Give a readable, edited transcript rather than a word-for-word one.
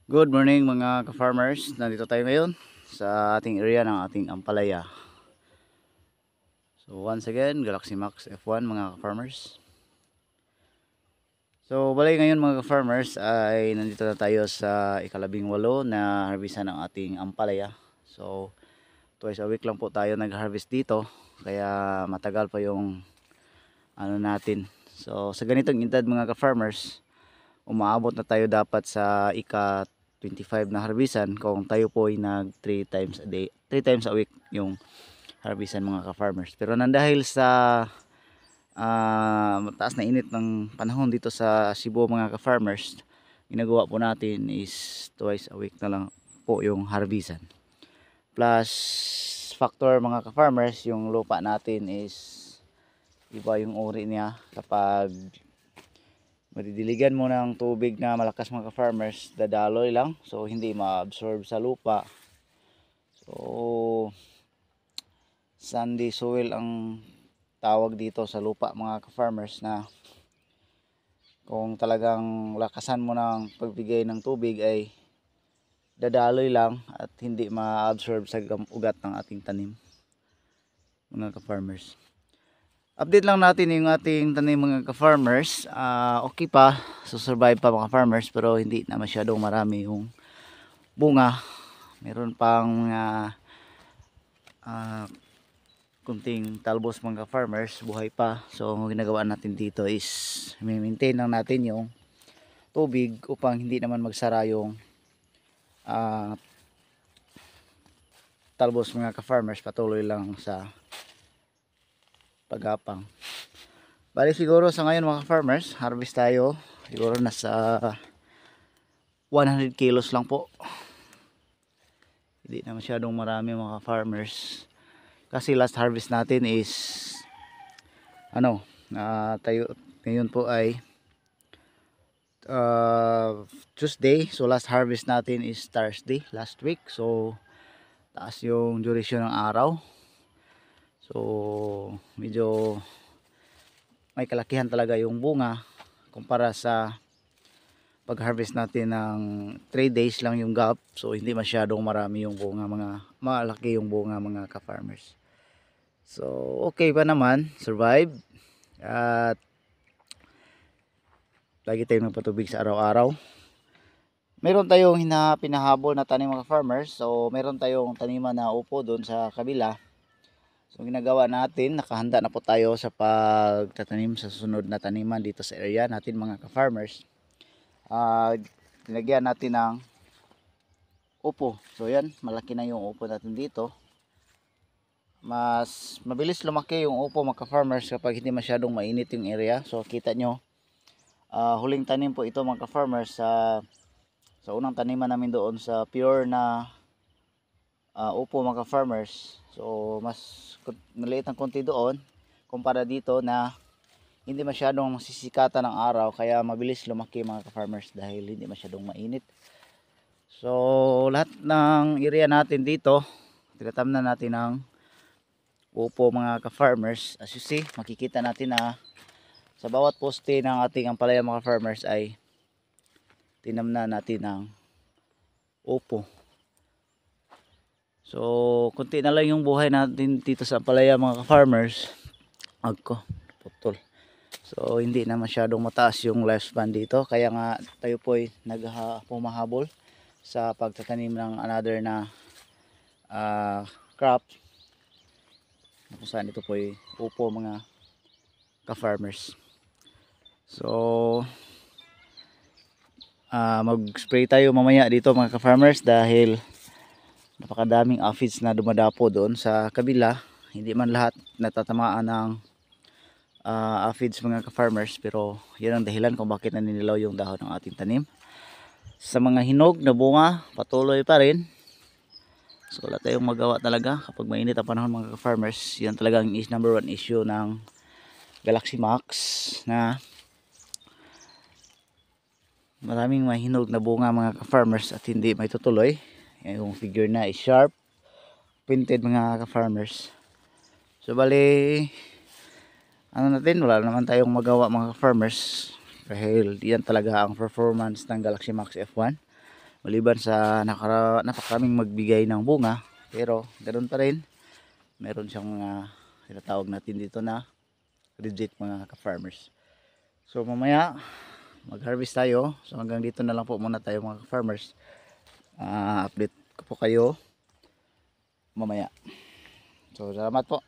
Good morning mga ka-farmers. Nandito tayo ngayon sa ating area ng ating ampalaya. So once again, Galaxy Max F1 mga ka-farmers. So bali ngayon mga ka-farmers ay nandito na tayo sa ika-18 na harvestan ng ating ampalaya. So twice a week lang po tayo nag-harvest dito. Kaya matagal pa yung ano natin. So sa ganitong edad mga ka-farmers, umaabot na tayo dapat sa ika-25 na harvestan kung tayo po ay nag 3 times a day, 3 times a week yung harvestan mga ka-farmers. Pero nandahil sa mataas na init ng panahon dito sa Cebu mga ka-farmers, ginagawa po natin is twice a week na lang po yung harvestan. Plus factor mga ka-farmers, yung lupa natin is iba yung uri niya. Kapag madidiligan mo ng tubig na malakas mga ka-farmers, dadaloy lang, so hindi ma-absorb sa lupa. So sandy soil ang tawag dito sa lupa mga ka-farmers, na kung talagang lakasan mo ng pagbigay ng tubig ay dadaloy lang at hindi ma-absorb sa ugat ng ating tanim mga ka-farmers. Update lang natin yung ating tanim mga ka-farmers. Okay pa, survive pa mga farmers, pero hindi na masyadong marami yung bunga. Meron pang kunting talbos mga farmers, buhay pa. So ang ginagawa natin dito is maintain lang natin yung tubig upang hindi naman magsara yung talbos mga ka-farmers, patuloy lang sa pagapang. Bali siguro sa ngayon mga farmers, harvest tayo siguro nasa 100 kilos lang po. Hindi na masyadong marami mga farmers. Kasi last harvest natin is tayo ngayon po ay Tuesday. So last harvest natin is Thursday last week. So taas yung duration ng araw. So medyo may kalakihan talaga yung bunga kumpara sa pag-harvest natin ng 3 days lang yung gap. So hindi masyadong marami yung bunga, malaki yung bunga mga ka-farmers. So okay pa naman, survive. At lagi tayong nagpatubig sa araw-araw. Meron tayong pinahabol na tanim mga farmers. So meron tayong taniman na upo doon sa kabila. So ginagawa natin, nakahanda na po tayo sa pagtatanim sa susunod na taniman dito sa area natin mga ka-farmers. Nilagyan natin ng upo. So yan, malaki na yung upo natin dito. Mas mabilis lumaki yung upo mga ka-farmers kapag hindi masyadong mainit yung area. So kita nyo, huling tanim po ito mga ka-farmers sa unang taniman namin doon sa pure na upo mga ka-farmers. So mas maliit ang konti doon kumpara dito na hindi masyadong masisikatan ng araw, kaya mabilis lumaki mga ka-farmers dahil hindi masyadong mainit. So lahat ng area natin dito tinatamnan natin ng upo mga ka-farmers. As you see, makikita natin na sa bawat poste ng ating ampalaya mga farmers ay tinamnan natin ng upo. So kunti na lang yung buhay natin dito sa ampalaya mga ka-farmers. Putol. So hindi na masyadong mataas yung lifespan dito, kaya nga tayo po ay pumahabol sa pagtatanim ng another na crop kung saan ito po ay upo mga ka-farmers. So mag-spray tayo mamaya dito mga ka-farmers dahil napakadaming aphids na dumadapo doon sa kabila. Hindi man lahat natatamaan ng aphids mga ka-farmers, pero yan ang dahilan kung bakit naninilaw yung dahon ng ating tanim. Sa mga hinog na bunga, patuloy pa rin. So wala tayong magawa talaga kapag mainit ang panahon mga ka-farmers. Yan talagang number one issue ng Galaxy Max, na maraming mahinog na bunga mga ka-farmers at hindi may tutuloy. Yung figure na is sharp painted mga ka-farmers. So bali natin, wala naman tayong magawa mga ka-farmers dahil yan talaga ang performance ng Galaxy Max F1. Maliban sa napakaraming magbigay ng bunga, pero ganoon pa rin, meron siyang mga tinatawag natin dito na reject mga ka-farmers. So mamaya mag-harvest tayo. So hanggang dito na lang po muna tayo mga ka-farmers. Update ko po kayo mamaya. So salamat po.